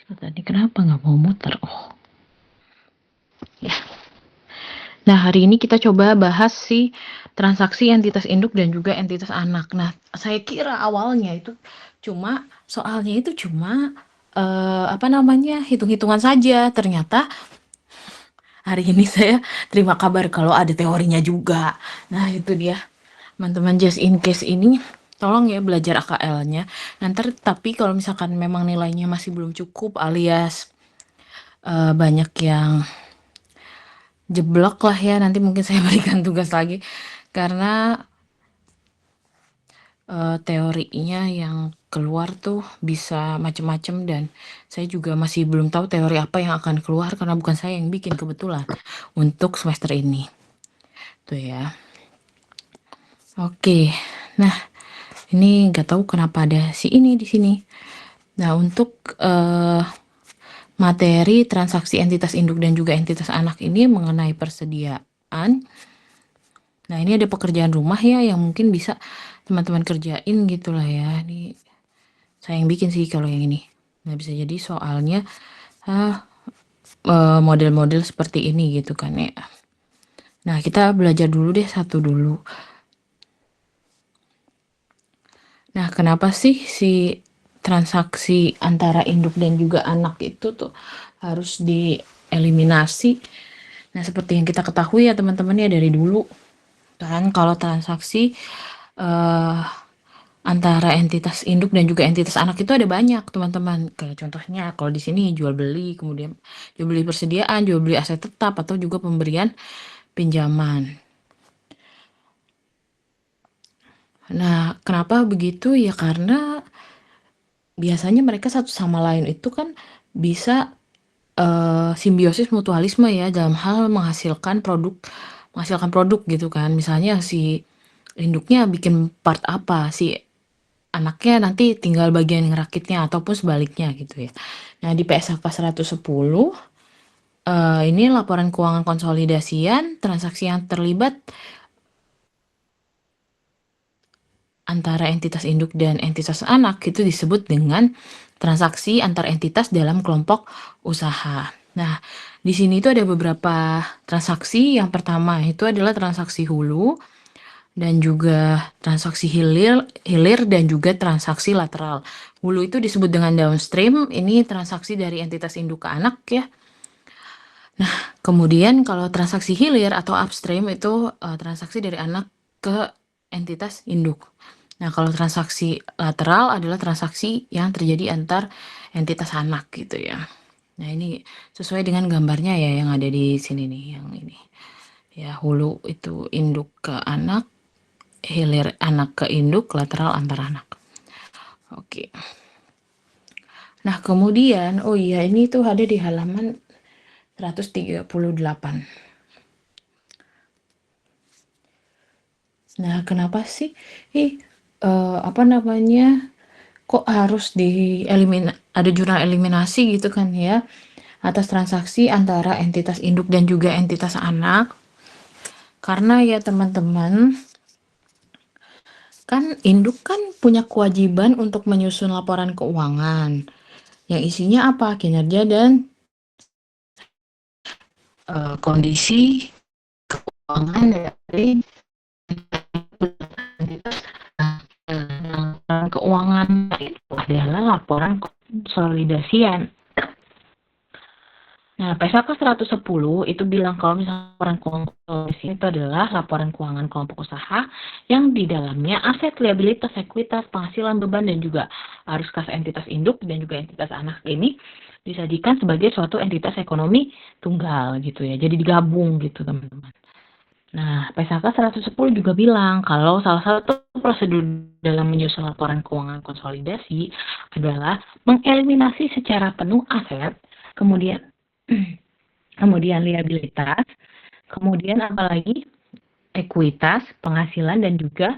Tadi kenapa nggak mau muter? Oh, ya. Nah, hari ini kita coba bahas si transaksi entitas induk dan juga entitas anak. Nah, saya kira awalnya itu soalnya itu cuma hitung-hitungan saja. Ternyata hari ini saya terima kabar kalau ada teorinya juga. Nah, itu dia. Teman-teman, just in case ini tolong ya belajar AKL-nya. Nanti tapi kalau misalkan memang nilainya masih belum cukup alias banyak yang jeblok lah ya, nanti mungkin saya berikan tugas lagi karena teorinya yang keluar tuh bisa macem-macem dan saya juga masih belum tahu teori apa yang akan keluar karena bukan saya yang bikin kebetulan untuk semester ini. Tuh ya. Oke. Nah, ini nggak tahu kenapa ada si ini di sini. Nah, untuk materi transaksi entitas induk dan juga entitas anak ini mengenai persediaan. Nah, ini ada pekerjaan rumah ya yang mungkin bisa teman-teman kerjain gitulah ya. Ini saya yang bikin sih kalau yang ini. Nah, bisa jadi soalnya model-model seperti ini gitu kan ya. Nah, kita belajar dulu deh satu dulu. Nah, kenapa sih si transaksi antara induk dan juga anak itu tuh harus dieliminasi? Nah, seperti yang kita ketahui ya teman-teman ya dari dulu kan kalau transaksi antara entitas induk dan juga entitas anak itu ada banyak teman-teman. Kayak contohnya kalau di sini jual beli, kemudian jual beli persediaan, jual beli aset tetap atau juga pemberian pinjaman. Nah, kenapa begitu? Ya karena biasanya mereka satu sama lain itu kan bisa simbiosis mutualisme ya dalam hal menghasilkan produk gitu kan. Misalnya si induknya bikin part apa, si anaknya nanti tinggal bagian ngerakitnya ataupun sebaliknya gitu ya. Nah, di PSAK 110 ini laporan keuangan konsolidasian transaksi yang terlibat antara entitas induk dan entitas anak itu disebut dengan transaksi antar entitas dalam kelompok usaha. Nah, di sini itu ada beberapa transaksi. Yang pertama itu adalah transaksi hulu dan juga transaksi hilir dan juga transaksi lateral. Hulu itu disebut dengan downstream, ini transaksi dari entitas induk ke anak ya. Nah, kemudian kalau transaksi hilir atau upstream itu transaksi dari anak ke entitas induk. Nah, kalau transaksi lateral adalah transaksi yang terjadi antar entitas anak gitu ya. Nah, ini sesuai dengan gambarnya ya yang ada di sini nih, yang ini. Ya, hulu itu induk ke anak, hilir anak ke induk, lateral antar anak. Oke. Nah, kemudian, oh iya ini tuh ada di halaman 138. Nah, kenapa sih kok harus ada jurnal eliminasi gitu kan ya atas transaksi antara entitas induk dan juga entitas anak? Karena ya teman-teman, kan induk kan punya kewajiban untuk menyusun laporan keuangan yang isinya apa? Kinerja dan kondisi keuangan dari entitas. Laporan keuangan itu adalah laporan konsolidasian. Nah, PSAK 110 itu bilang kalau misalnya laporan keuangan konsolidasi itu adalah laporan keuangan kelompok usaha yang di dalamnya aset, liabilitas, ekuitas, penghasilan, beban, dan juga arus kas entitas induk dan juga entitas anak ini disajikan sebagai suatu entitas ekonomi tunggal gitu ya. Jadi digabung gitu teman-teman. Nah, PSAK 110 juga bilang kalau salah satu prosedur dalam menyusun laporan keuangan konsolidasi adalah mengeliminasi secara penuh aset, kemudian liabilitas, kemudian apalagi ekuitas, penghasilan dan juga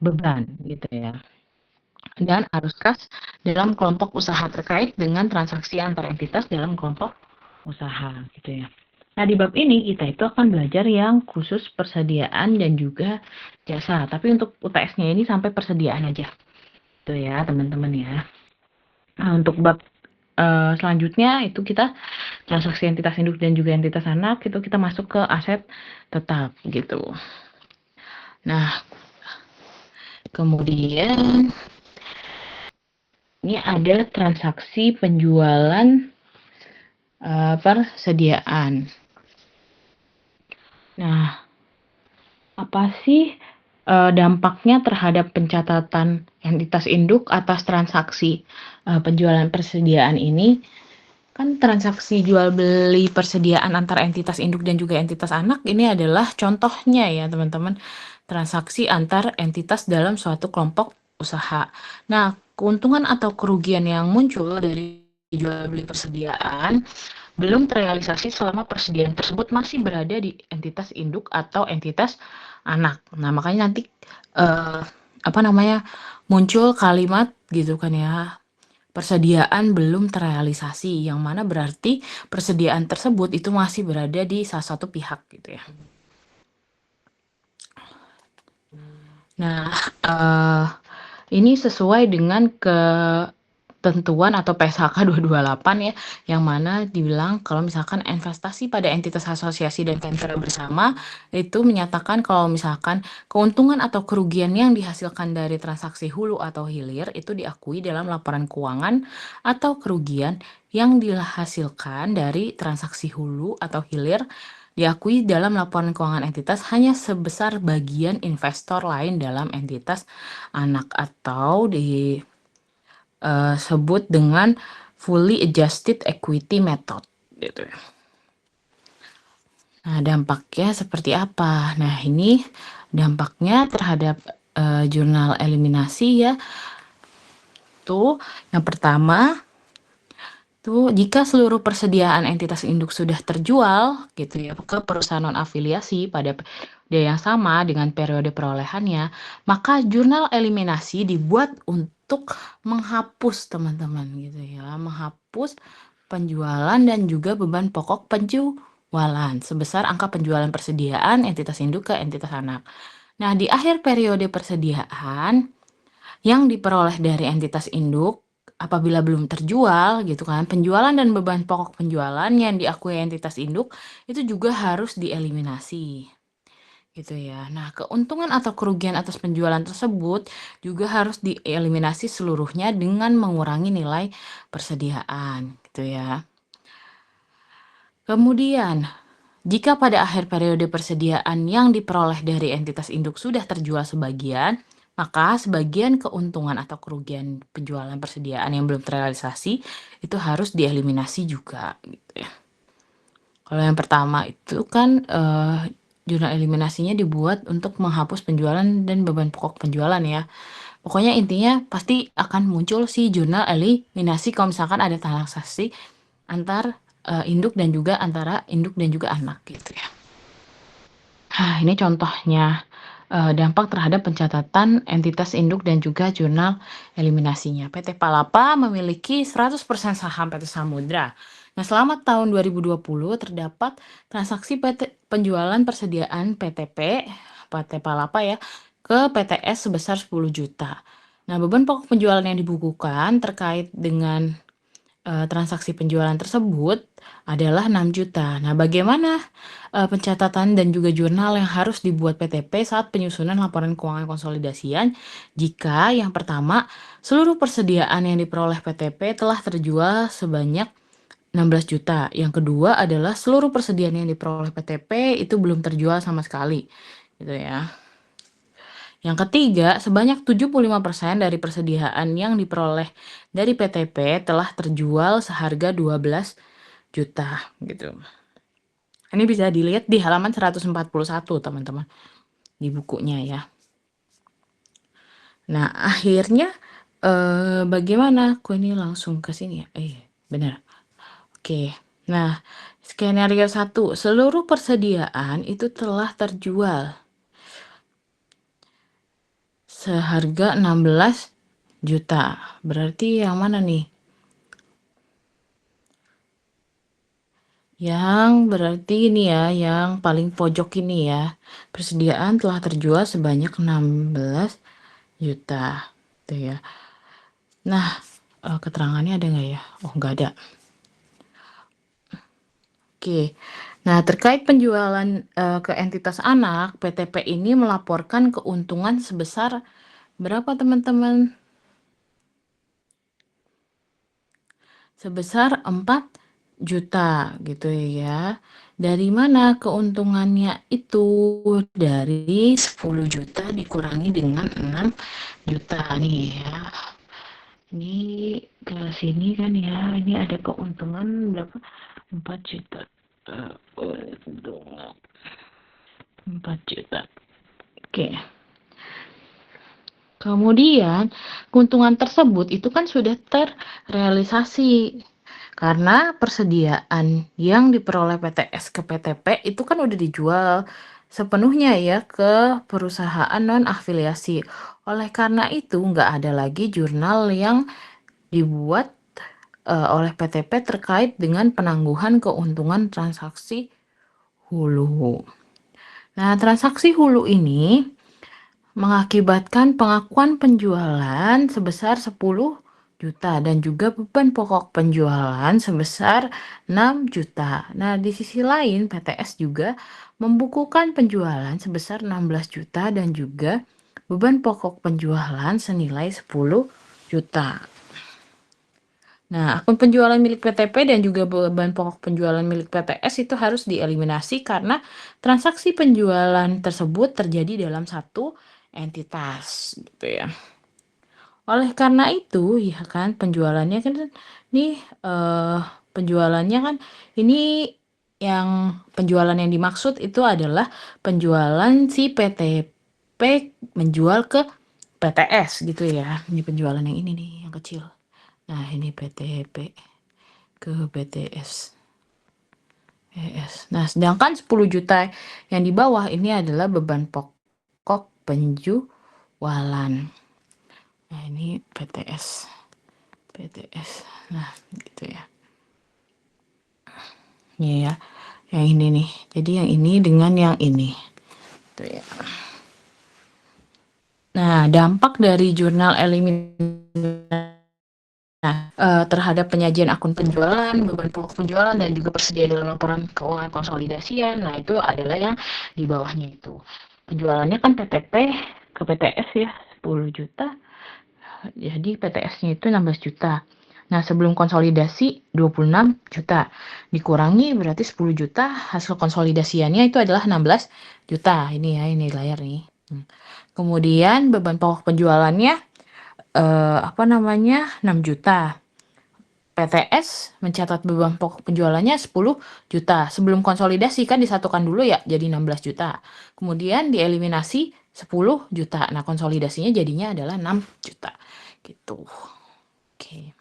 beban gitu ya. Dan arus kas dalam kelompok usaha terkait dengan transaksi antar entitas dalam kelompok usaha gitu ya. Nah, di bab ini kita itu akan belajar yang khusus persediaan dan juga jasa. Tapi untuk UTS-nya ini sampai persediaan aja. Itu ya, teman-teman ya. Nah, untuk bab selanjutnya itu kita transaksi entitas induk dan juga entitas anak itu kita masuk ke aset tetap gitu. Nah, kemudian ini ada transaksi penjualan persediaan. Nah, apa sih dampaknya terhadap pencatatan entitas induk atas transaksi penjualan persediaan ini? Kan transaksi jual beli persediaan antara entitas induk dan juga entitas anak ini adalah contohnya ya teman-teman, transaksi antar entitas dalam suatu kelompok usaha. Nah, keuntungan atau kerugian yang muncul dari jual beli persediaan belum terrealisasi selama persediaan tersebut masih berada di entitas induk atau entitas anak. Nah, makanya nanti muncul kalimat gitu kan ya, persediaan belum terrealisasi, yang mana berarti persediaan tersebut itu masih berada di salah satu pihak gitu ya. Nah, ini sesuai dengan ketentuan atau PSHK 228 ya, yang mana dibilang kalau misalkan investasi pada entitas asosiasi dan venture bersama itu menyatakan kalau misalkan keuntungan atau kerugian yang dihasilkan dari transaksi hulu atau hilir itu diakui dalam laporan keuangan atau kerugian yang dihasilkan dari transaksi hulu atau hilir diakui dalam laporan keuangan entitas hanya sebesar bagian investor lain dalam entitas anak atau disebut dengan fully adjusted equity method gitu ya. Nah, dampaknya seperti apa? Nah, ini dampaknya terhadap jurnal eliminasi ya. Tuh, yang pertama tuh jika seluruh persediaan entitas induk sudah terjual gitu ya ke perusahaan non afiliasi pada dia yang sama dengan periode perolehannya, maka jurnal eliminasi dibuat untuk menghapus teman-teman gitu ya, menghapus penjualan dan juga beban pokok penjualan sebesar angka penjualan persediaan entitas induk ke entitas anak. Nah, di akhir periode persediaan yang diperoleh dari entitas induk apabila belum terjual gitu kan, penjualan dan beban pokok penjualan yang diakui entitas induk itu juga harus dieliminasi gitu ya. Nah, keuntungan atau kerugian atas penjualan tersebut juga harus dieliminasi seluruhnya dengan mengurangi nilai persediaan gitu ya. Kemudian, jika pada akhir periode persediaan yang diperoleh dari entitas induk sudah terjual sebagian, maka sebagian keuntungan atau kerugian penjualan persediaan yang belum terrealisasi itu harus dieliminasi juga gitu ya. Kalau yang pertama itu kan jurnal eliminasinya dibuat untuk menghapus penjualan dan beban pokok penjualan ya. Pokoknya intinya pasti akan muncul si jurnal eliminasi kalau misalkan ada transaksi antar induk dan juga antara induk dan juga anak gitu ya. Nah, ini contohnya dampak terhadap pencatatan entitas induk dan juga jurnal eliminasinya. PT Palapa memiliki 100% saham PT Samudra. Nah, selama tahun 2020 terdapat transaksi penjualan persediaan PT Palapa ya, ke PTS sebesar 10 juta. Nah, beban pokok penjualan yang dibukukan terkait dengan transaksi penjualan tersebut adalah 6 juta. Nah, bagaimana pencatatan dan juga jurnal yang harus dibuat PTP saat penyusunan laporan keuangan konsolidasian jika yang pertama, seluruh persediaan yang diperoleh PTP telah terjual sebanyak 16 juta. Yang kedua adalah seluruh persediaan yang diperoleh PTP itu belum terjual sama sekali. Gitu ya. Yang ketiga, sebanyak 75% dari persediaan yang diperoleh dari PTP telah terjual seharga 12 juta gitu. Ini bisa dilihat di halaman 141 teman-teman di bukunya ya. Nah, akhirnya bagaimana? Aku ini langsung ke sini ya. Benar. Oke. Nah, skenario 1, seluruh persediaan itu telah terjual seharga 16 juta. Berarti yang mana nih? Yang berarti ini ya, yang paling pojok ini ya. Persediaan telah terjual sebanyak 16 juta. Gitu ya. Nah, keterangannya ada nggak ya? Oh, nggak ada. Oke. Nah, terkait penjualan ke entitas anak, PTP ini melaporkan keuntungan sebesar berapa, teman-teman? Sebesar 4 juta gitu ya. Dari mana keuntungannya itu? Dari 10 juta dikurangi dengan 6 juta nih ya. Ini ke sini kan ya, ini ada keuntungan berapa? 4 juta. Keuntungan 4 juta. Oke. Kemudian, keuntungan tersebut itu kan sudah terrealisasi. Karena persediaan yang diperoleh PTS ke PTP itu kan udah dijual sepenuhnya ya ke perusahaan non-afiliasi. Oleh karena itu, nggak ada lagi jurnal yang dibuat oleh PTP terkait dengan penangguhan keuntungan transaksi hulu. Nah, transaksi hulu ini mengakibatkan pengakuan penjualan sebesar 10 juta dan juga beban pokok penjualan sebesar 6 juta. Nah, di sisi lain PTS juga membukukan penjualan sebesar 16 juta dan juga beban pokok penjualan senilai 10 juta. Nah, akun penjualan milik PTP dan juga beban pokok penjualan milik PTS itu harus dieliminasi karena transaksi penjualan tersebut terjadi dalam satu entitas gitu ya. Oleh karena itu, ya kan penjualannya kan nih penjualannya kan ini yang penjualan yang dimaksud itu adalah penjualan si PTP menjual ke PTS gitu ya. Ini penjualan yang ini nih, yang kecil. Nah, ini PTP ke PTS. Nah, sedangkan 10 juta yang di bawah ini adalah beban pokok penjualan. Nah, ini PTS. Nah, gitu ya. Ini ya. Yang ini nih. Jadi yang ini dengan yang ini. Gitu ya. Nah, dampak dari jurnal eliminasi terhadap penyajian akun penjualan, beban pokok penjualan, dan juga persediaan dalam laporan keuangan konsolidasian. Nah, itu adalah yang di bawahnya itu. Penjualannya kan PTP ke PTS ya, 10 juta. Jadi PTS-nya itu 16 juta. Nah, sebelum konsolidasi 26 juta. Dikurangi berarti 10 juta, hasil konsolidasiannya itu adalah 16 juta. Ini ya, ini layar nih. Kemudian beban pokok penjualannya 6 juta. PTS mencatat beban pokok penjualannya 10 juta. Sebelum konsolidasi kan disatukan dulu ya, jadi 16 juta. Kemudian dieliminasi 10 juta. Nah, konsolidasinya jadinya adalah 6 juta. Gitu. Oke.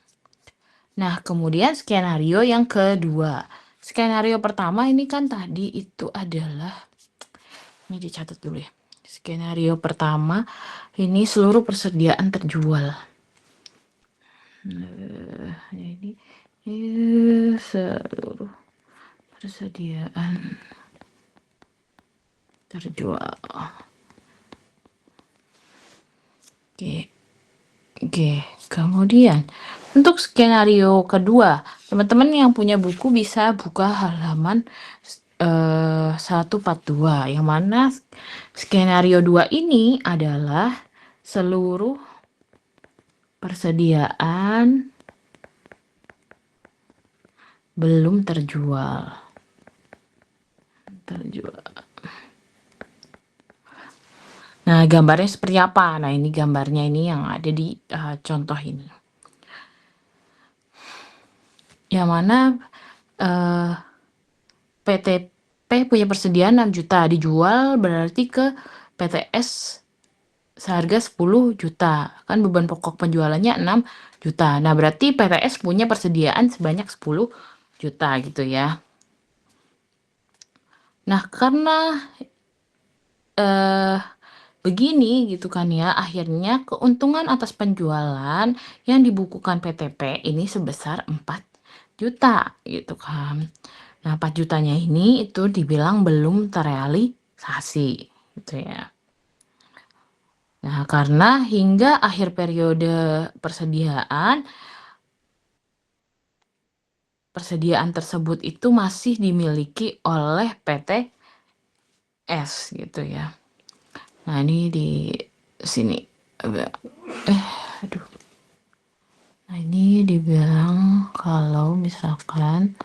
Nah, kemudian skenario yang kedua. Skenario pertama ini kan tadi itu adalah, ini dicatat dulu ya. Skenario pertama ini seluruh persediaan terjual. Ini seluruh persediaan terjual. Oke. Kemudian untuk skenario kedua, teman-teman yang punya buku bisa buka halaman 142, yang mana skenario 2 ini adalah seluruh persediaan belum terjual. Nah, gambarnya seperti apa? Nah, ini gambarnya ini yang ada di contoh ini. Yang mana PTP punya persediaan 6 juta, dijual berarti ke PTS seharga 10 juta. Kan beban pokok penjualannya 6 juta. Nah, berarti PTS punya persediaan sebanyak 10 juta gitu ya. Nah, karena begini gitu kan ya, akhirnya keuntungan atas penjualan yang dibukukan PTP ini sebesar 4 juta gitu kan. Nah, 4 jutanya ini itu dibilang belum terrealisasi gitu ya. Nah, karena hingga akhir periode persediaan persediaan tersebut itu masih dimiliki oleh PTS gitu ya. Nah, ini di sini agak aduh. Nah, ini dibilang kalau misalkan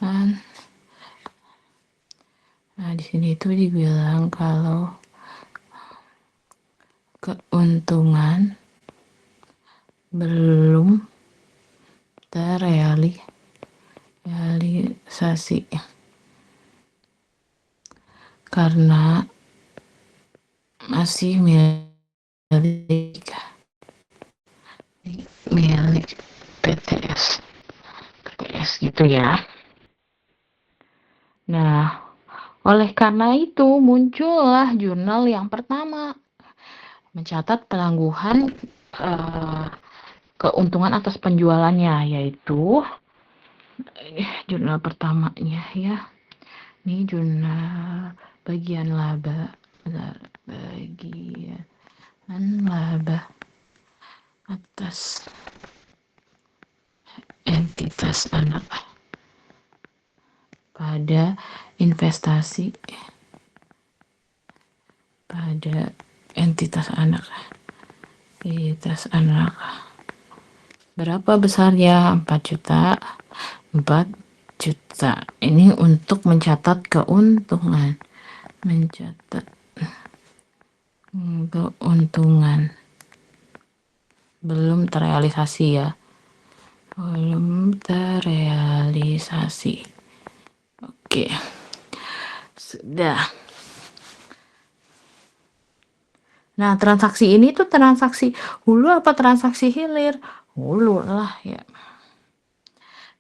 nah di sini itu dibilang kalau keuntungan belum terrealisasi karena masih milik PTS gitu ya. Nah, oleh karena itu muncullah jurnal yang pertama mencatat penangguhan keuntungan atas penjualannya, yaitu jurnal pertamanya ya. Ini jurnal bagian laba atas entitas anak pada investasi pada entitas anak. Berapa besarnya? 4 juta. 4 juta. Ini untuk mencatat keuntungan. Belum terrealisasi ya. Belum terrealisasi. Oke. Sudah. Nah, transaksi ini tuh transaksi hulu apa transaksi hilir? Hulu lah ya.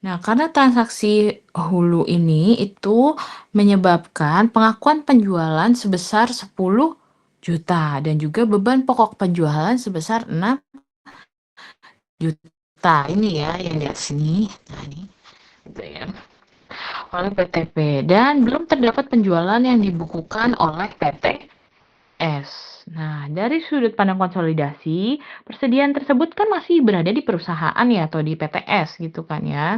Nah, karena transaksi hulu ini itu menyebabkan pengakuan penjualan sebesar 10 juta dan juga beban pokok penjualan sebesar 6 juta. Ini ya yang lihat sini. Nah, ini gitu ya. Oleh PTP dan belum terdapat penjualan yang dibukukan oleh PTS. Nah, dari sudut pandang konsolidasi, persediaan tersebut kan masih berada di perusahaan ya atau di PTS gitu kan ya.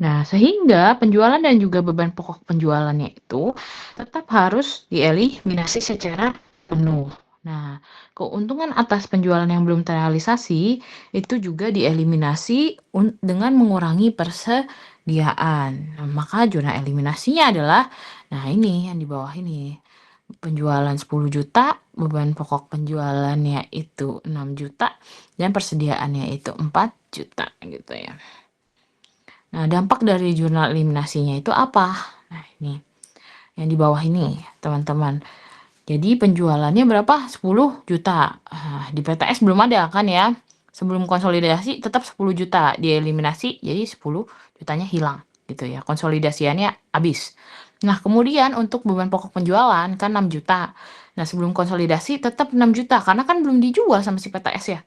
Nah, sehingga penjualan dan juga beban pokok penjualannya itu tetap harus dieliminasi secara penuh. Nah, keuntungan atas penjualan yang belum terrealisasi itu juga dieliminasi dengan mengurangi persediaan. Nah, maka zona eliminasinya adalah, nah ini yang di bawah ini. Penjualan 10 juta, beban pokok penjualannya itu 6 juta, dan persediaannya itu 4 juta gitu ya. Nah, dampak dari jurnal eliminasinya itu apa? Nah, ini yang di bawah ini, teman-teman. Jadi penjualannya berapa? 10 juta. Di PTS belum ada kan ya. Sebelum konsolidasi tetap 10 juta. Dieliminasi jadi 10 jutanya hilang gitu ya. Konsolidasiannya habis. Nah, kemudian untuk beban pokok penjualan kan 6 juta. Nah, sebelum konsolidasi tetap 6 juta karena kan belum dijual sama si PTS ya.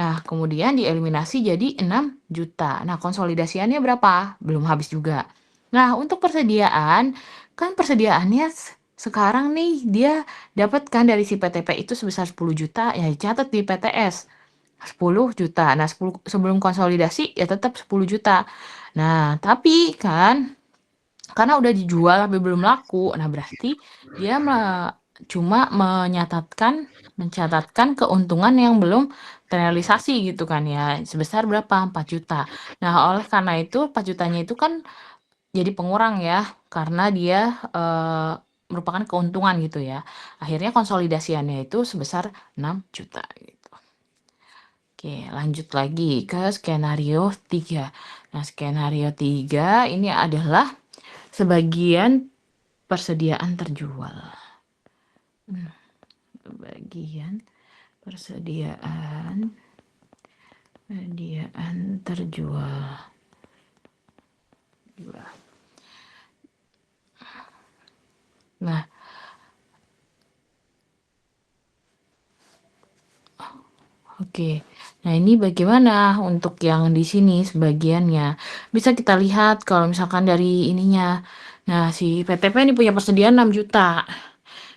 Nah, kemudian dieliminasi jadi 6 juta. Nah, konsolidasiannya berapa? Belum habis juga. Nah, untuk persediaan, kan persediaannya sekarang nih dia dapatkan dari si PTP itu sebesar 10 juta, ya catat di PTS 10 juta. Nah, sebelum konsolidasi ya tetap 10 juta. Nah, tapi kan karena udah dijual tapi belum laku, nah berarti dia cuma mencatatkan keuntungan yang belum terrealisasi gitu kan ya, sebesar berapa? 4 juta. Nah, oleh karena itu 4 jutanya itu kan jadi pengurang ya, karena dia merupakan keuntungan gitu ya. Akhirnya konsolidasiannya itu sebesar 6 juta gitu. Oke, lanjut lagi ke skenario 3. Nah, skenario 3 ini adalah sebagian persediaan terjual. Bagian persediaan terjual. Nah, oke. Nah, ini bagaimana untuk yang di sini sebagiannya? Bisa kita lihat kalau misalkan dari ininya. Nah, si PTP ini punya persediaan 6 juta.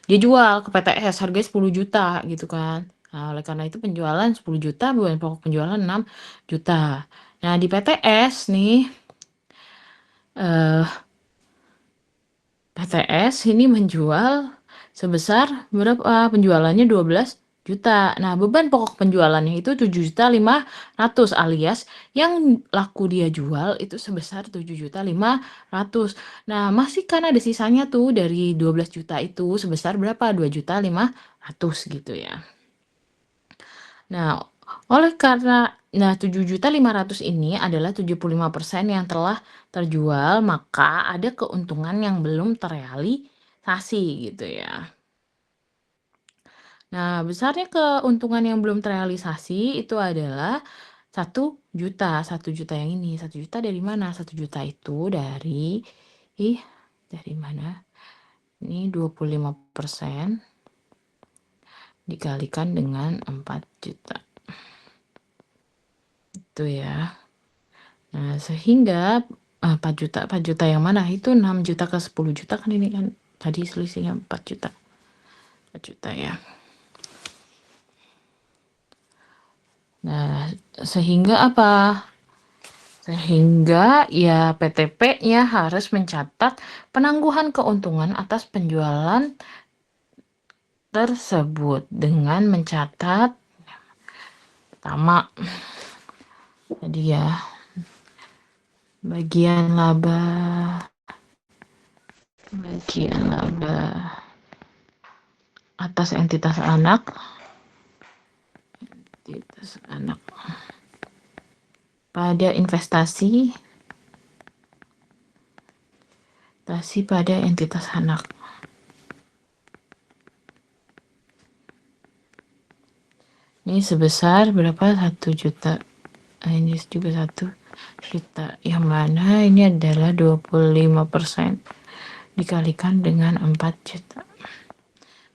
Dia jual ke PTS harganya 10 juta gitu kan. Nah, oleh karena itu penjualan 10 juta, beban pokok penjualan 6 juta. Nah, di PTS nih PTS ini menjual sebesar berapa? Penjualannya 12 juta. Nah, beban pokok penjualannya itu 7.500.000 alias yang laku dia jual itu sebesar 7.500.000. Nah, masih kan ada sisanya tuh dari 12 juta itu sebesar berapa? 2.500.000 gitu ya. Nah, oleh karena 7.500.000 ini adalah 75% yang telah terjual, maka ada keuntungan yang belum terrealisasi gitu ya. Nah, besarnya keuntungan yang belum terrealisasi itu adalah 1 juta. 1 juta yang ini. 1 juta dari mana? 1 juta itu dari mana? Ini 25% dikalikan dengan 4 juta. Itu ya. Nah, sehingga 4 juta yang mana? Itu 6 juta ke 10 juta kan ini kan tadi selisihnya 4 juta. 4 juta ya. Nah, sehingga apa? Sehingga ya PTP-nya harus mencatat penangguhan keuntungan atas penjualan tersebut dengan mencatat pertama tadi ya bagian laba atas entitas anak pada investasi pada entitas anak. Ini sebesar berapa? 1 juta. Ini juga 1 juta. Yang mana ini adalah 25% dikalikan dengan 4 juta.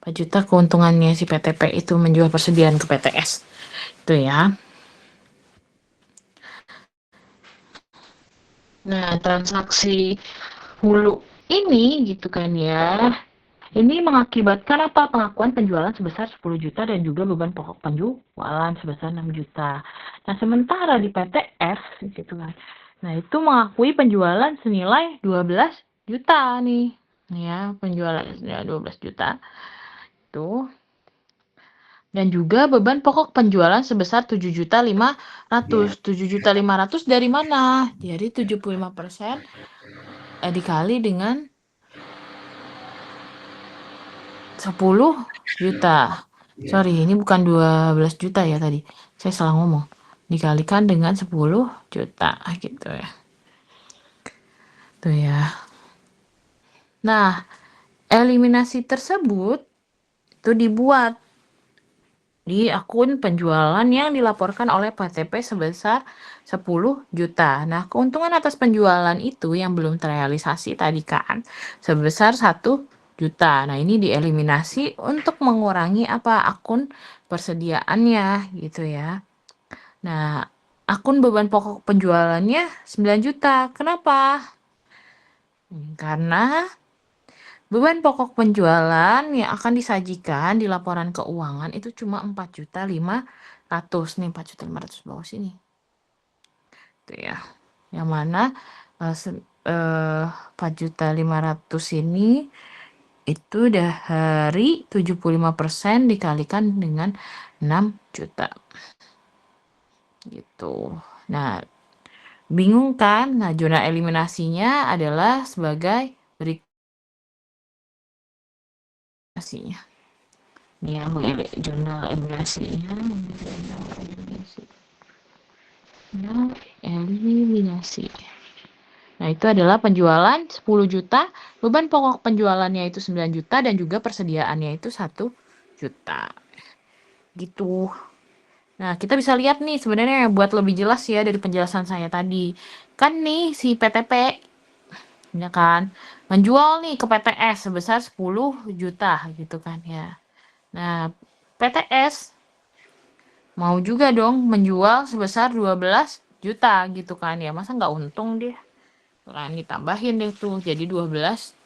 4 juta keuntungannya si PTP itu menjual persediaan ke PTS. Itu ya. Nah, transaksi hulu ini gitu kan ya. Ini mengakibatkan apa? Pengakuan penjualan sebesar 10 juta dan juga beban pokok penjualan sebesar 6 juta. Nah, sementara di PTS gitu kan. Nah, itu mengakui penjualan senilai 12 juta nih. Ya, penjualan senilai 12 juta. Itu. Dan juga beban pokok penjualan sebesar 7.500.000. 7.500.000 dari mana? Jadi 75% dikali dengan 10 juta. Sorry, ini bukan 12 juta ya tadi. Saya salah ngomong. Dikalikan dengan 10 juta gitu ya. Tuh ya. Nah, eliminasi tersebut itu dibuat di akun penjualan yang dilaporkan oleh PTP sebesar 10 juta. Nah, keuntungan atas penjualan itu yang belum terrealisasi tadi kan sebesar 1 juta. Nah, ini dieliminasi untuk mengurangi akun persediaannya gitu ya. Nah, akun beban pokok penjualannya 9 juta. Kenapa? Karena beban pokok penjualan yang akan disajikan di laporan keuangan itu cuma 4.500.000 nih, 4.500.000 bawah sini. Itu ya. Yang mana 4.500.000 ini itu dari 75% dikalikan dengan 6 juta. Gitu. Nah, bingung kan? Nah, zona eliminasinya adalah sebagai berikut. Ini yang jurnal eliminasinya. Nah, itu adalah penjualan 10 juta, beban pokok penjualannya itu 9 juta, dan juga persediaannya itu 1 juta. Gitu. Nah, kita bisa lihat nih sebenarnya buat lebih jelas ya dari penjelasan saya tadi. Kan nih si PTP, ya kan, menjual nih ke PTS sebesar 10 juta gitu kan ya. Nah, PTS mau juga dong menjual sebesar 12 juta gitu kan ya. Masa nggak untung dia? Kan ditambahin deh tuh jadi 12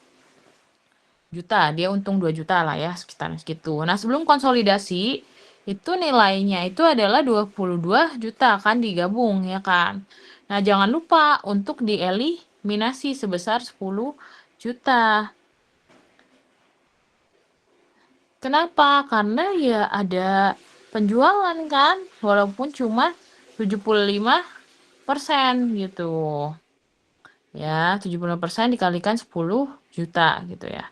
juta. Dia untung 2 juta lah ya, sekitar segitu. Nah, sebelum konsolidasi itu nilainya itu adalah 22 juta kan digabung ya kan. Nah, jangan lupa untuk eliminasi sebesar 10 juta. Kenapa? Karena ya ada penjualan kan, walaupun cuma 75% gitu. Ya, 75% dikalikan 10 juta gitu ya.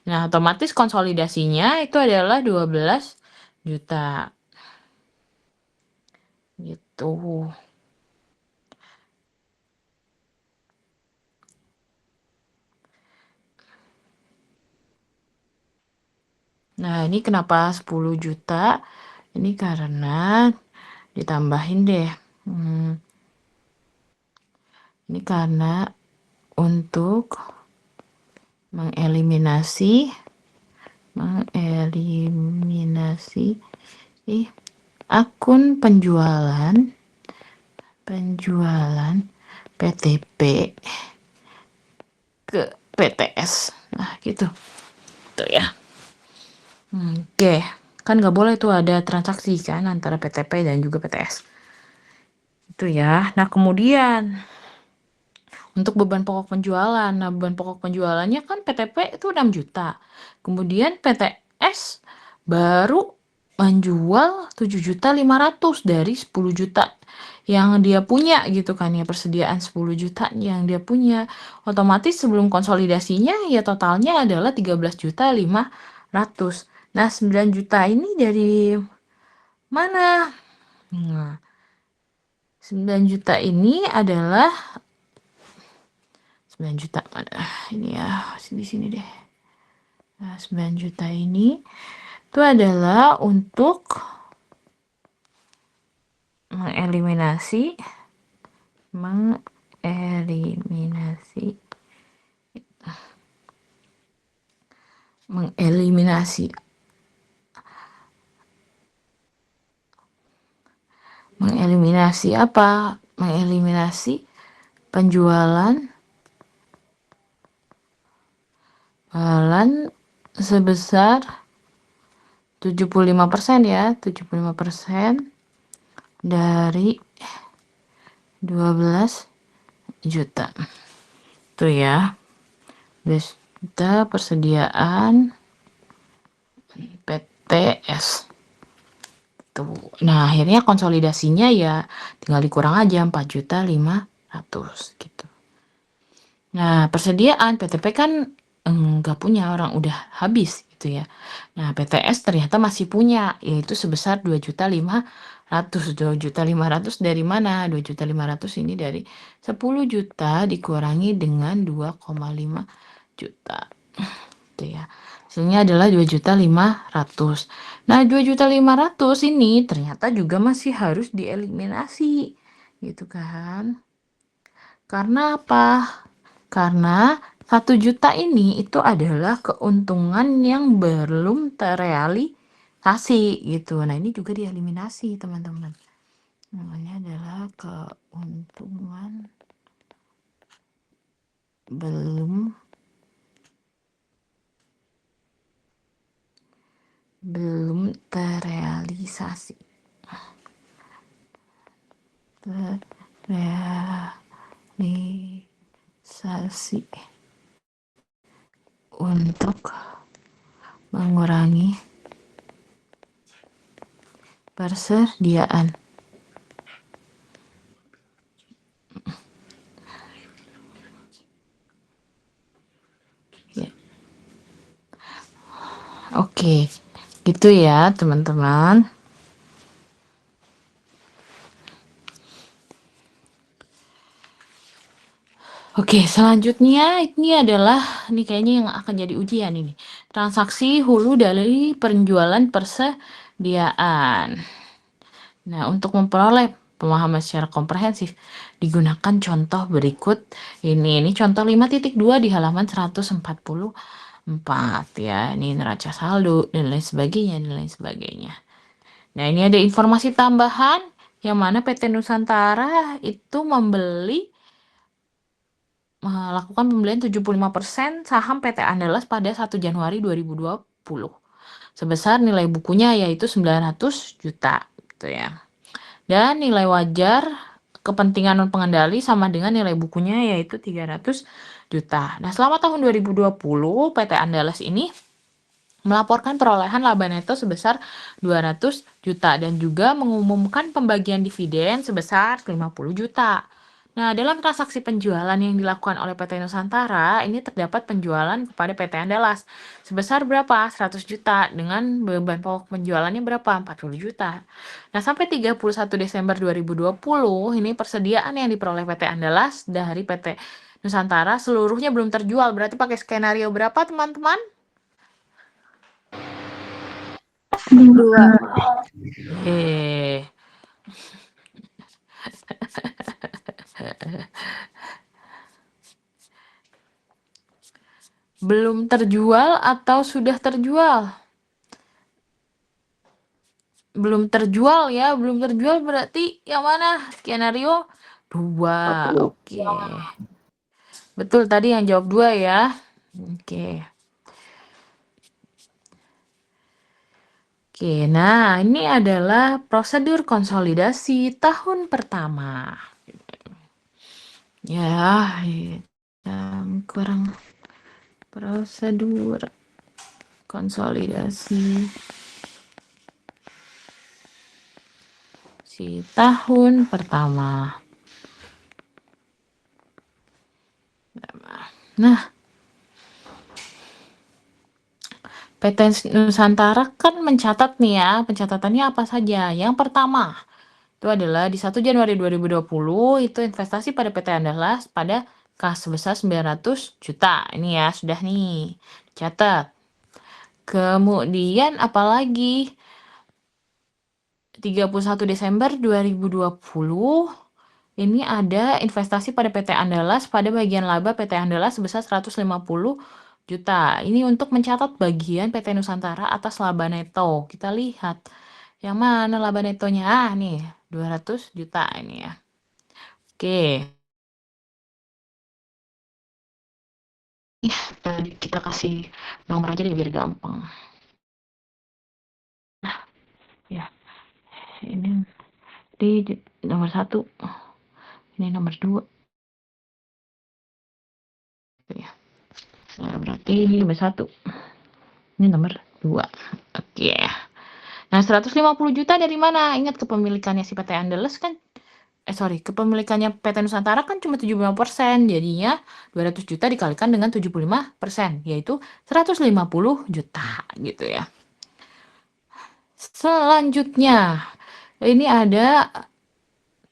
Nah, otomatis konsolidasinya itu adalah 12 juta. Gitu. Nah, ini kenapa 10 juta? Ini karena ditambahin deh. Ini karena untuk mengeliminasi akun penjualan PTP ke PTS. Nah, gitu. Tuh ya. Oke. Kan nggak boleh tuh ada transaksi kan antara PTP dan juga PTS. Itu ya. Nah, kemudian untuk beban pokok penjualan. Nah, beban pokok penjualannya kan PTP itu 6 juta. Kemudian PTS baru menjual 7.500.000 dari 10 juta yang dia punya gitu kan ya, persediaan 10 juta yang dia punya. Otomatis sebelum konsolidasinya ya totalnya adalah 13.500.000. Nah, 9 juta ini dari mana? Nah, 9 juta ini adalah 9 juta ini ya, di sini deh. Nah, 9 juta ini itu adalah untuk mengeliminasi apa? Mengeliminasi penjualan sebesar 75% ya, 75% dari 12 juta. Itu ya. 12 juta persediaan PTS. Tuh. Nah, akhirnya konsolidasinya ya tinggal dikurang aja 4.500.000 gitu. Nah, persediaan PTP kan nggak punya, orang udah habis gitu ya. Nah, PTS ternyata masih punya, yaitu sebesar 2.500.000. 2.500.000 dari mana? 2.500.000 ini dari 10 juta dikurangi dengan 2,5 juta. Gitu ya. Hasilnya adalah 2.500.000. Nah, 2.500.000 ini ternyata juga masih harus dieliminasi. Gitu kan. Karena apa? Karena 1 juta ini itu adalah keuntungan yang belum terrealisasi gitu. Nah, ini juga dieliminasi, teman-teman. Namanya adalah keuntungan belum terrealisasi. Untuk mengurangi persediaan. Ya. Oke, gitu ya teman-teman. Oke, selanjutnya ini kayaknya yang akan jadi ujian ini. Transaksi hulu dari penjualan persediaan. Nah, untuk memperoleh pemahaman secara komprehensif digunakan contoh berikut ini. Ini contoh 5.2 di halaman 144 ya. Ini neraca saldo dan lain sebagainya. Nah, ini ada informasi tambahan yang mana PT Nusantara itu melakukan pembelian 75% saham PT Andalas pada 1 Januari 2020. Sebesar nilai bukunya yaitu 900 juta gitu ya. Dan nilai wajar kepentingan non pengendali sama dengan nilai bukunya yaitu 300 juta. Nah, selama tahun 2020 PT Andalas ini melaporkan perolehan laba neto sebesar 200 juta dan juga mengumumkan pembagian dividen sebesar 50 juta. Nah, dalam transaksi penjualan yang dilakukan oleh PT Nusantara, ini terdapat penjualan kepada PT Andalas sebesar berapa? 100 juta dengan beban pokok penjualannya berapa? 40 juta. Nah, sampai 31 Desember 2020, ini persediaan yang diperoleh PT Andalas dari PT Nusantara seluruhnya belum terjual. Berarti pakai skenario berapa, teman-teman? 2. Belum terjual atau sudah terjual? Belum terjual ya, belum terjual berarti yang mana? Skenario 2. Oke. Betul, tadi yang jawab 2 ya. Oke. Oke, nah ini adalah prosedur konsolidasi tahun pertama. Ya, kurang prosedur konsolidasi si tahun pertama. Nah, PT Nusantara kan mencatat nih ya, pencatatannya apa saja. Yang pertama, itu adalah di 1 Januari 2020 itu investasi pada PT Andalas pada kas sebesar 900 juta. Ini ya, sudah nih. Catat. Kemudian apalagi 31 Desember 2020 ini ada investasi pada PT Andalas pada bagian laba PT Andalas sebesar 150 juta. Ini untuk mencatat bagian PT Nusantara atas laba neto. Kita lihat yang mana laba netonya. Ah, nih 200 juta ini ya. Oke. Tadi kita kasih nomor aja deh biar gampang. Nah, ya. Ini di nomor 1. Ini nomor 2. Ya. Nah, berarti ini nomor 1. Ini nomor 2. Oke. Nah, 150 juta dari mana? Ingat kepemilikannya si PT Andalas kan kepemilikannya PT Nusantara kan cuma 75%, jadinya 200 juta dikalikan dengan 75%, yaitu 150 juta gitu ya. Selanjutnya, ini ada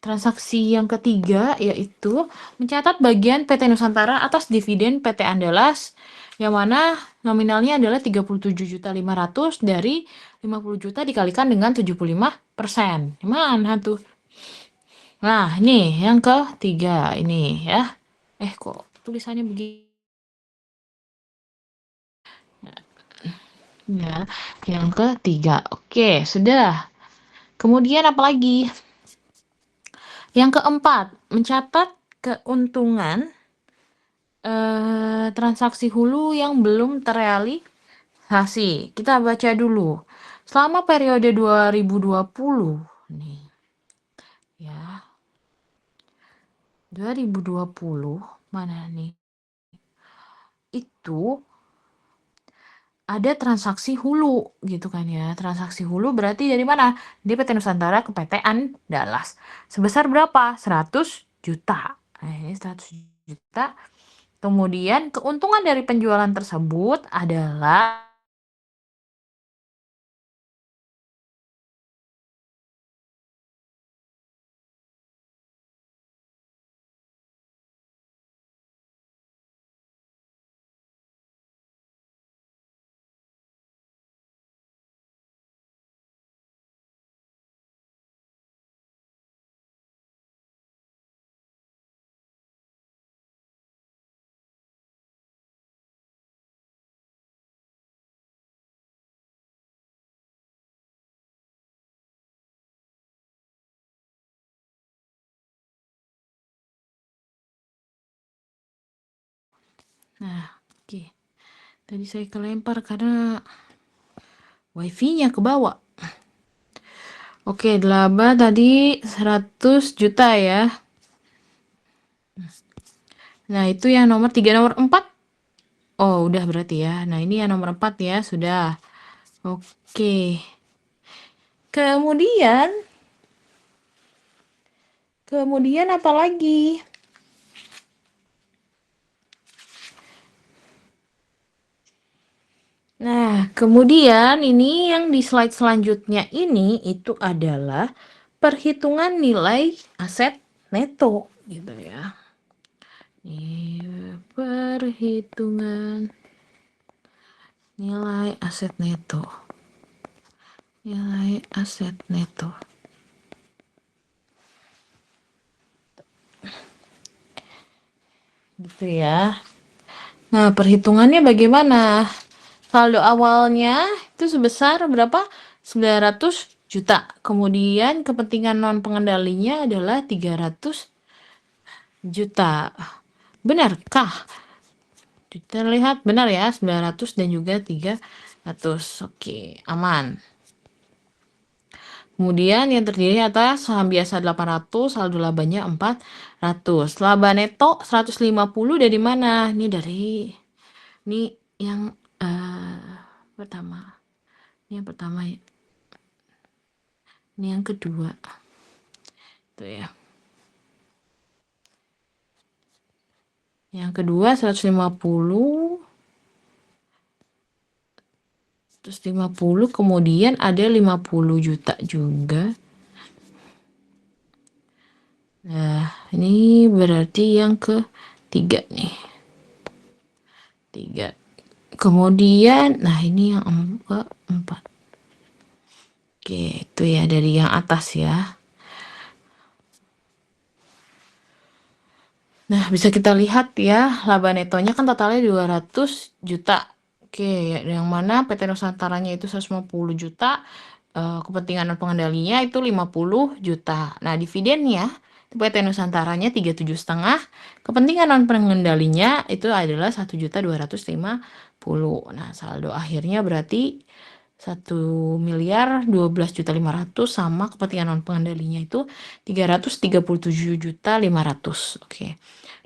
transaksi yang ketiga, yaitu mencatat bagian PT Nusantara atas dividen PT Andalas, yang mana nominalnya adalah 37.500.000 dari 50 juta dikalikan dengan 75%. Gimana tuh? Nah, ini yang ketiga ini ya. Kok tulisannya begini? Ya, yang ketiga. Oke, sudah. Kemudian apa lagi? Yang keempat, mencatat keuntungan transaksi hulu yang belum terrealisasi. Kita baca dulu. Selama periode 2020 nih. Ya. 2020 mana nih? Itu ada transaksi hulu gitu kan ya. Transaksi hulu berarti dari mana? Di PT Nusantara ke PT Andalas. Sebesar berapa? 100 juta. Ini 100 juta. Kemudian keuntungan dari penjualan tersebut adalah oke. Tadi saya kelempar karena wifi-nya ke bawah. Oke, laba tadi 100 juta ya. Nah, itu yang nomor 3, nomor 4. Oh, udah berarti ya. Nah, ini yang nomor 4 ya, sudah. Oke. Kemudian apa lagi? Nah, kemudian ini yang di slide selanjutnya ini itu adalah perhitungan nilai aset neto gitu ya. Ini perhitungan nilai aset neto. Nilai aset neto. Gitu ya. Nah, perhitungannya bagaimana? Saldo awalnya itu sebesar berapa? 900 juta. Kemudian kepentingan non pengendalinya adalah 300 juta. Benarkah? Kita lihat benar ya, 900 dan juga 300. Oke, aman. Kemudian yang terdiri atas saham biasa 800, saldo labanya 400. Laba neto 150 dari mana? Ini yang pertama. Ini yang pertama ya. Ini yang kedua. Tuh ya. Yang kedua 150. Terus 50, kemudian ada 50 juta juga. Nah, ini berarti yang ketiga nih. 3. Kemudian, nah ini yang keempat. Oke, itu ya dari yang atas ya. Nah, bisa kita lihat ya, laba netonya kan totalnya 200 juta. Oke, yang mana PT Nusantaranya itu 150 juta, kepentingan pengendalinya itu 50 juta. Nah, dividennya PT Nusantaranya 37,5, kepentingan non pengendalinya itu adalah 1.250.000. Nah, saldo akhirnya berarti 1.012.500.000 sama kepentingan non pengendalinya itu 337.500.000. Oke.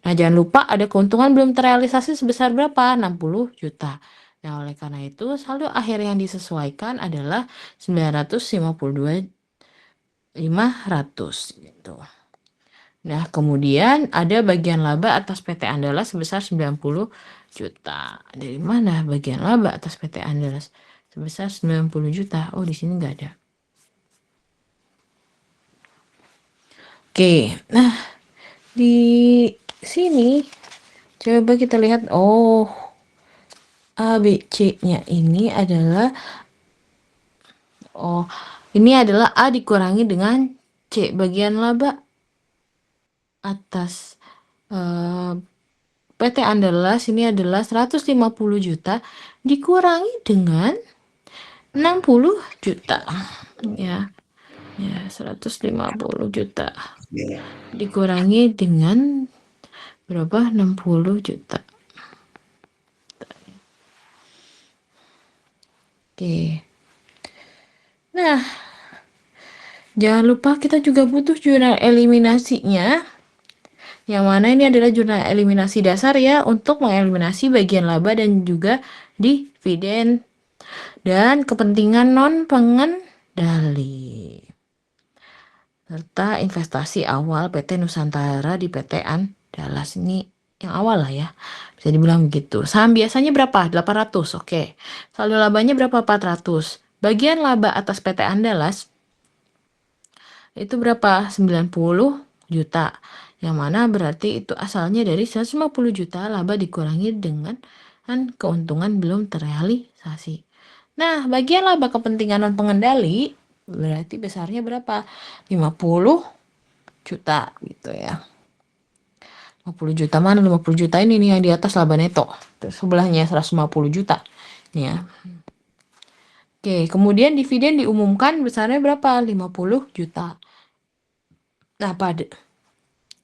Nah, jangan lupa ada keuntungan belum terrealisasi sebesar berapa? 60 juta. Nah, oleh karena itu saldo akhir yang disesuaikan adalah 952.500 gitu. Nah, kemudian ada bagian laba atas PT Andalas sebesar 90 juta. Dari mana bagian laba atas PT Andalas sebesar 90 juta? Oh, di sini nggak ada. Oke, nah di sini coba kita lihat. Oh, A, B, C-nya ini adalah A dikurangi dengan C. Bagian laba atas PT Andalas ini adalah 150 juta dikurangi dengan 60 juta. Ya, 150 juta dikurangi dengan berapa? 60 juta. Oke. Nah, jangan lupa kita juga butuh jurnal eliminasinya. Yang mana ini adalah jurnal eliminasi dasar ya untuk mengeliminasi bagian laba dan juga dividen dan kepentingan non pengendali serta investasi awal PT Nusantara di PT Andalas. Ini yang awal lah ya, bisa dibilang begitu. Saham biasanya berapa? 800. Oke. Saldo labanya berapa? 400. Bagian laba atas PT Andalas itu berapa? 90 juta. Yang mana berarti itu asalnya dari 150 juta laba dikurangi dengan keuntungan belum terrealisasi. Nah, bagian laba kepentingan non pengendali berarti besarnya berapa? 50 juta gitu ya. 50 juta mana? 50 juta ini nih yang di atas laba neto. Terus sebelahnya 150 juta. Nih ya. Oke, kemudian dividen diumumkan besarnya berapa? 50 juta. Nah,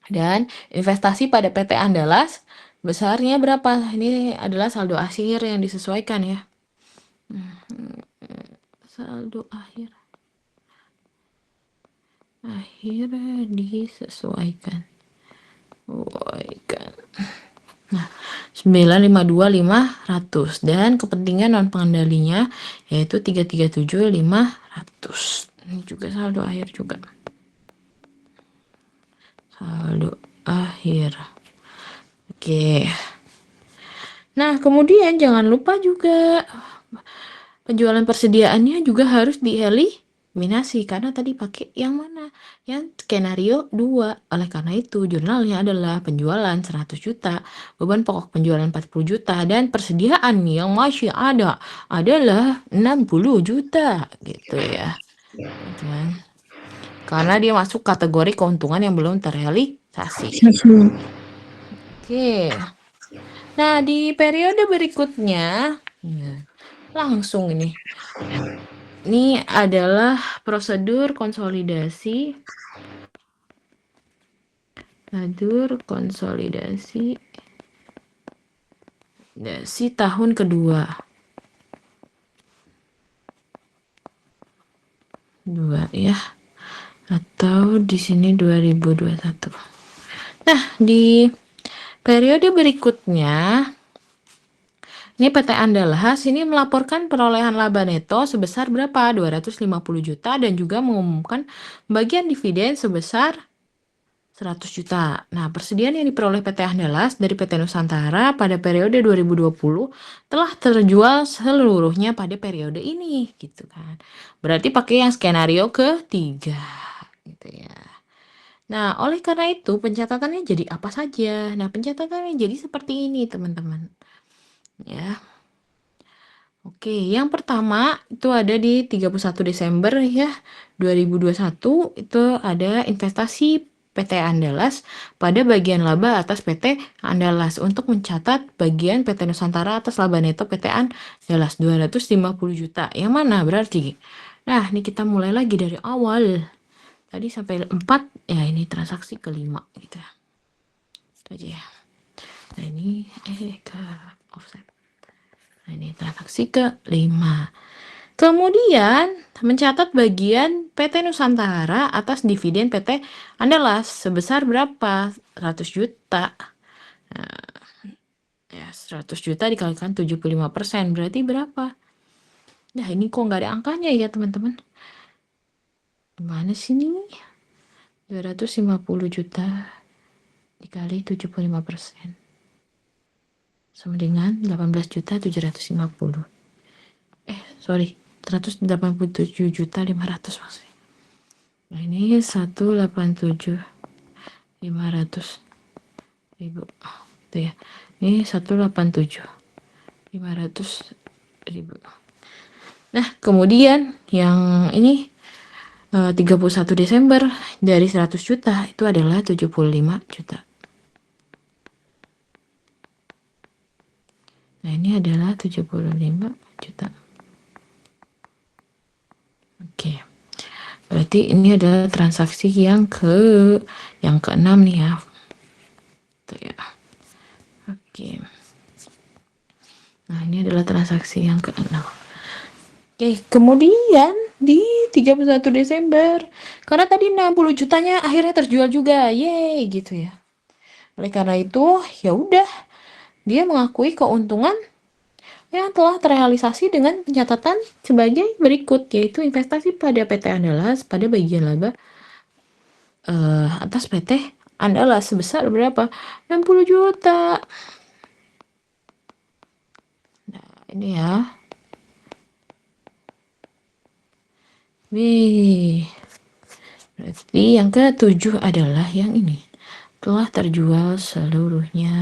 dan investasi pada PT Andalas besarnya berapa? Ini adalah saldo akhir yang disesuaikan ya. Saldo akhir. akhirnya disesuaikan. Nah, 952.500 dan kepentingan non pengendalinya yaitu 337.500. Ini juga saldo akhir juga. Saldo akhir. Oke. Nah, kemudian jangan lupa juga penjualan persediaannya juga harus dieliminasi karena tadi pakai yang mana? Yang skenario 2. Oleh karena itu, jurnalnya adalah penjualan 100 juta, beban pokok penjualan 40 juta, dan persediaan yang masih ada adalah 60 juta gitu ya, teman-teman. Karena dia masuk kategori keuntungan yang belum terrealisasi. Oke. Nah, di periode berikutnya, langsung ini. Ini adalah prosedur konsolidasi. Tahun kedua. Ya. Atau di sini 2021. Nah, di periode berikutnya ini PT Andalhas ini melaporkan perolehan laba neto sebesar berapa? 250 juta dan juga mengumumkan bagian dividen sebesar 100 juta. Nah, persediaan yang diperoleh PT Andalas dari PT Nusantara pada periode 2020 telah terjual seluruhnya pada periode ini, gitu kan. Berarti pakai yang skenario ketiga, gitu ya. Nah, oleh karena itu pencatatannya jadi apa saja? Nah, pencatatannya jadi seperti ini, teman-teman. Ya. Oke, yang pertama itu ada di 31 Desember ya 2021 itu ada investasi PT Andalas pada bagian laba atas PT Andalas untuk mencatat bagian PT Nusantara atas laba neto PT Andalas 250 juta. Yang mana berarti? Nah, ini kita mulai lagi dari awal. Tadi sampai 4, ya ini transaksi kelima gitu ya. Itu aja ya. Nah, ini ke offset. Nah, ini transaksi kelima. Kemudian mencatat bagian PT Nusantara atas dividen PT Andalas sebesar berapa? 100 juta. Nah, ya 100 juta dikalikan 75%, berarti berapa? Nah, ini kok nggak ada angkanya ya, teman-teman? Gimana sih ini? 250 juta dikali 75%. Sama dengan 18.750. Sorry, 187.500 maksudnya. Nah, ini 187.500.000 itu ya. Ini 187.500.000. Nah, kemudian yang ini 31 Desember dari 100 juta itu adalah 75 juta. Nah, ini adalah 75 juta. Oke. Berarti ini adalah transaksi yang ke-6 nih ya. Tuh ya. Oke. Nah, ini adalah transaksi yang ke-6. Oke, kemudian di 31 Desember, karena tadi 60 jutanya akhirnya terjual juga. Yeay, gitu ya. Oleh karena itu, ya udah, dia mengakui keuntungan yang telah terrealisasi dengan pencatatan sebagai berikut, yaitu investasi pada PT Andalas pada bagian laba atas PT Andalas sebesar berapa? 60 juta. Nah, ini ya. Berarti yang ke-7 adalah yang ini. Telah terjual seluruhnya.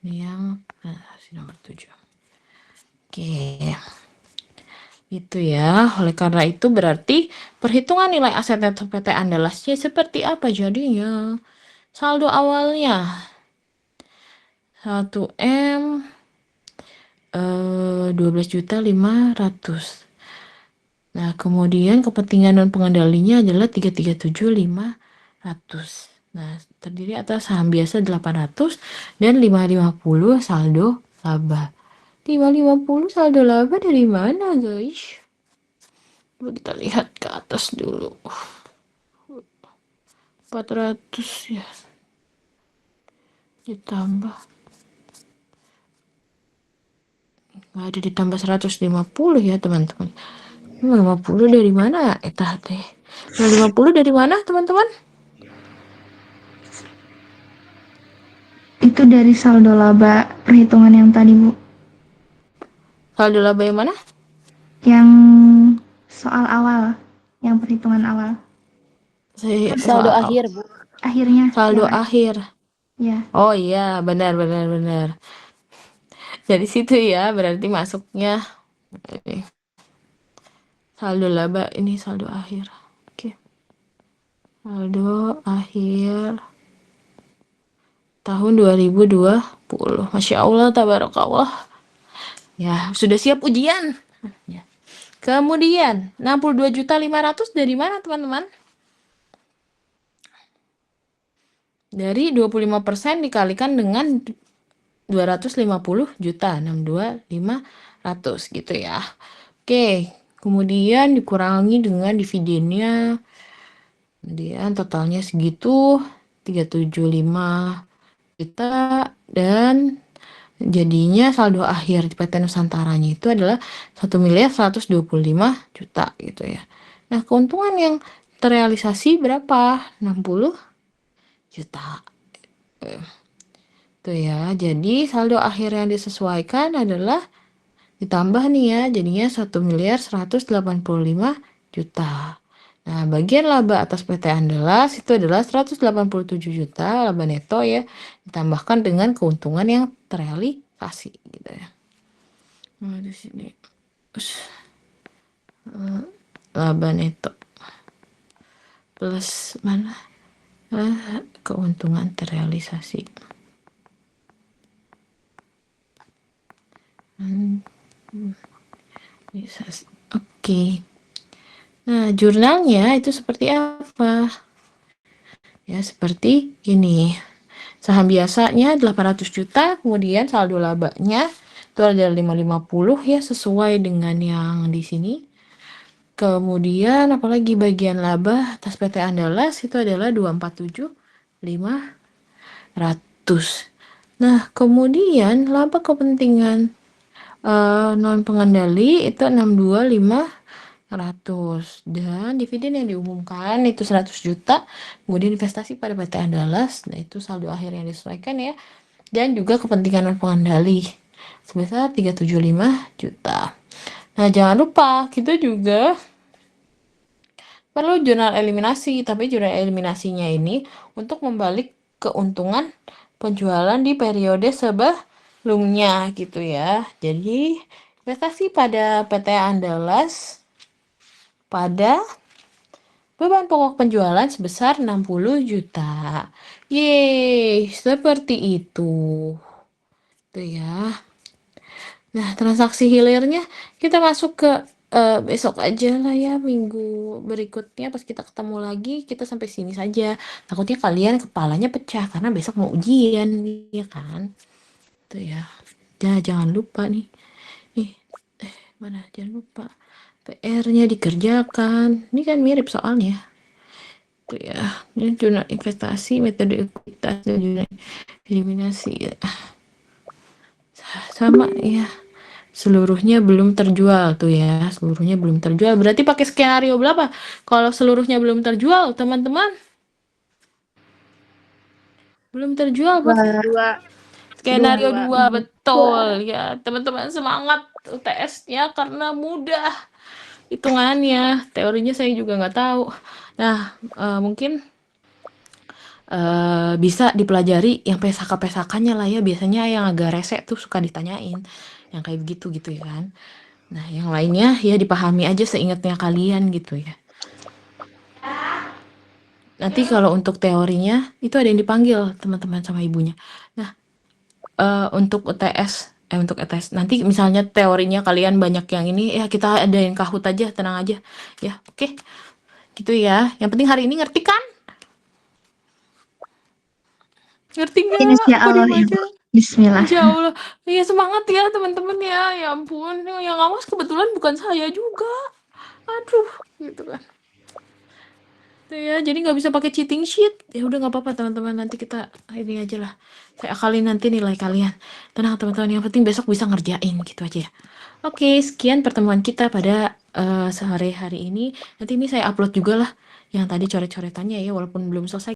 Ini yang nomor 7. Oke. Itu ya. Oleh karena itu berarti perhitungan nilai aset neto PT Andalasnya seperti apa jadinya? Saldo awalnya 1M 12.500.000. Nah, kemudian kepentingan non pengendalinya adalah 337.500. Nah, terdiri atas saham biasa 800 dan 550 saldo laba. 550 saldo laba dari mana, guys? Coba kita lihat ke atas dulu. 400 ya. Ditambah. Nggak ada ditambah 150 ya teman-teman. 50 dari mana? Teh. 50 dari mana teman-teman? Itu dari saldo laba perhitungan yang tadi, Bu. Saldo laba yang mana? Yang soal awal, yang perhitungan awal. Saldo akhir, Bu. Akhirnya. Saldo yang akhir. Ya. Oh iya, benar. Dari situ ya, berarti masuknya saldo laba ini saldo akhir. Oke. Saldo akhir tahun 2020. Masya Allah, tabarakallah. Ya, sudah siap ujian. Ya. Kemudian 62.500.000 dari mana teman-teman? Dari 25% dikalikan dengan 250 juta, 62.500 gitu ya. Oke, kemudian dikurangi dengan dividennya. Kemudian totalnya segitu 375 juta dan jadinya saldo akhir di PT Nusantaranya itu adalah 1.125.000.000 gitu ya. Nah, keuntungan yang terrealisasi berapa? 60 juta. Tuh ya, jadi saldo akhir yang disesuaikan adalah ditambah nih ya, jadinya 1.185.000.000. Nah, bagian laba atas PT Andalas itu adalah 187 juta laba neto ya, ditambahkan dengan keuntungan yang terrealisasi gitu ya. Nah, di sini laba neto plus mana? Keuntungan terrealisasi. Oke. Nah, jurnalnya itu seperti apa? Ya, seperti ini. Saham biasanya 800 juta, kemudian saldo labanya itu ada 550 ya, sesuai dengan yang di sini. Kemudian apalagi bagian laba atas PT Andalas itu adalah 247.500. Nah, kemudian laba kepentingan non pengendali itu 62.500 dan dividen yang diumumkan itu 100 juta, kemudian investasi pada PT Andalas, nah itu saldo akhir yang disesuaikan ya, dan juga kepentingan non pengendali sebesar 375 juta. Nah, jangan lupa kita juga perlu jurnal eliminasi, tapi jurnal eliminasinya ini untuk membalik keuntungan penjualan di periode sebelumnya gitu ya. Jadi investasi pada PT Andalas pada beban pokok penjualan sebesar 60 juta. Yeay, seperti itu. Tuh ya. Nah, transaksi hilirnya kita masuk ke besok aja lah ya, minggu berikutnya pas kita ketemu lagi kita sampai sini saja. Takutnya kalian kepalanya pecah karena besok mau ujian ya kan. Tuh ya. Jangan lupa nih. Mana jangan lupa PR-nya dikerjakan. Ini kan mirip soalnya. Tuh ya. Ini jurnal investasi, metode ekuitas dan jurnal eliminasi ya. Sama ya. Seluruhnya belum terjual tuh ya, seluruhnya belum terjual. Berarti pakai skenario berapa? Kalau seluruhnya belum terjual, teman-teman? Belum terjual berarti? 2. Skenario 2, Dua. betul ya. Teman-teman semangat UTS-nya karena mudah hitungannya. Teorinya saya juga nggak tahu. Nah, mungkin bisa dipelajari yang pesaka-pesakannya lah ya. Biasanya yang agak rese tuh suka ditanyain. Yang kayak begitu gitu ya kan. Nah, yang lainnya ya dipahami aja seingatnya kalian gitu ya. Nanti kalau untuk teorinya itu ada yang dipanggil teman-teman sama ibunya. Nah, untuk UTS nanti misalnya teorinya kalian banyak yang ini ya kita ada yang Kahoot aja, tenang aja. Ya, oke. Gitu ya. Yang penting hari ini ngerti kan? Ngerti nggak? Insya Kok Allah, diem Ibu. aja? Bismillah. Insya Allah. Ya semangat ya teman-teman ya. Ya ampun, yang awas kebetulan bukan saya juga. Aduh, gitu kan. Tuh ya, jadi nggak bisa pakai cheating sheet. Ya udah nggak apa-apa teman-teman, nanti kita ini aja lah. Saya akalin nanti nilai kalian. Tenang teman-teman, yang penting besok bisa ngerjain gitu aja ya. Oke, sekian pertemuan kita pada sore hari ini. Nanti ini saya upload juga lah yang tadi coret-coretannya ya, walaupun belum selesai.